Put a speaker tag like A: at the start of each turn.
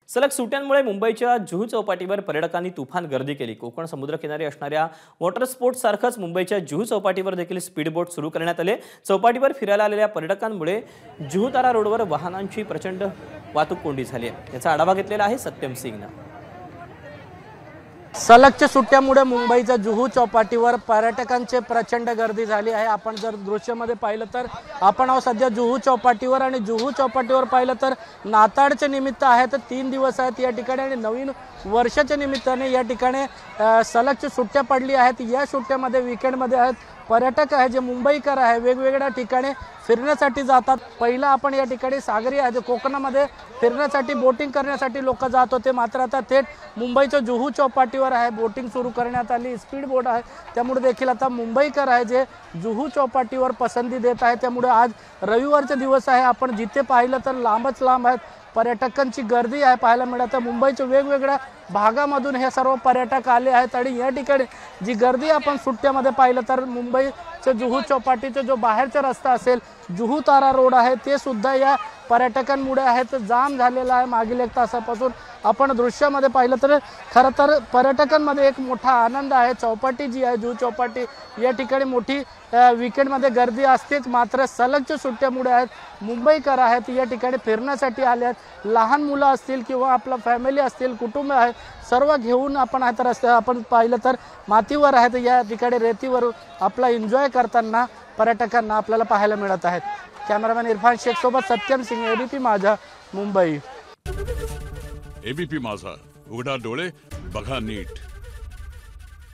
A: सलग सुट्ट्यांमुळे मुंबईच्या जुहू चौपाटीवर पर्यटकांनी तुफान गर्दी केली। कोकण समुद्रकिनारी असणाऱ्या वॉटर स्पोर्ट्स सारखंच मुंबईच्या जुहू चौपाटीवर देखील स्पीड बोट सुरू करण्यात आले। चौपाटीवर फिरायला आलेल्या पर्यटकांमुळे जुहू तारा रोडवर वाहनांची प्रचंड वाहतूक कोंडी झाली आहे। याचा आढावा घेतलेला आहे सत्यम सिंगने।
B: सलगच्या सुट्ट्यामुळे मुंबईच्या जुहू चौपाटीवर पर्यटकांची प्रचंड गर्दी झाली आहे। आपण जर दृश्यामध्ये पाहिलं तर आपण आहोत सध्या जुहू चौपाटीवर आणि जुहू चौपाटीवर पाहिलं तर नाताळचे निमित्त आहे तर 3 दिवस आहेत या ठिकाणी आणि नवीन वर्षाच्या निमित्ताने या ठिकाणी सलगची सुट्ट्या पडली आहेत। या सुट्ट्यामध्ये वीकेंडमध्ये आहेत पर्यटक आहे जे मुंबईकर आहे वेगवेगळ्या ठिकाणी फिरण्यासाठी जातात। पहिला आपण या ठिकाणी सागरी आहे कोकणामध्ये फिरण्यासाठी बोटिंग करण्यासाठी लोक जात होते, मात्र आता थेट मुंबईच्या जुहू चौपाटीवर आहे बोटिंग सुरू करण्यात आली। स्पीड बोट आहे त्यामुळे देखील आता मुंबईकर आहे जे जुहू चौपाटीवर पसंती देत आहे। त्यामुळे आज रविवारचा दिवस आहे, आपण जिथे पाहिलं तर लांबच लांब आहेत पर्यटकांची गर्दी आहे पाहायला मिळत आहे। मुंबईच्या वेगवेगळ्या भागामधून हे सर्व पर्यटक आले आहेत आणि या ठिकाणी जी गर्दी आपण सुट्ट्यामध्ये पाहिलं तर मुंबईच्या जुहू चौपाटीचा जो बाहेरचा रस्ता असेल जुहू तारा रोड आहे ते सुद्धा या पर्यटकांमुळे आहेत जाम झालेला आहे। मागील 1 तासापासून आपण दृश्यामध्ये पाहिलं तर खरं तर पर्यटकांमध्ये एक मोठा आनंद आहे। चौपाटी जी आहे जुहू चौपाटी या ठिकाणी मोठी वीकेंडमध्ये गर्दी असतेच, मात्र सलगच्या सुट्ट्यामुळे आहेत मुंबईकर आहेत या ठिकाणी फिरण्यासाठी आले आहेत। लहान मुलं असतील किंवा आपला फॅमिली असतील कुटुंब आहे सर्व घेऊन आपण आहे तर आपण पाहिलं तर मातीवर आहेत या ठिकाणी रेतीवर आपला एन्जॉय करताना पर्यटकांना आपल्याला पाहायला मिळत आहेत। कॅमेरामॅन इरफान शेख सोबत सत्यम सिंग, एबीपी माझा, मुंबई।
C: एबीपी माझा, उघडा डोळे बघा नीट।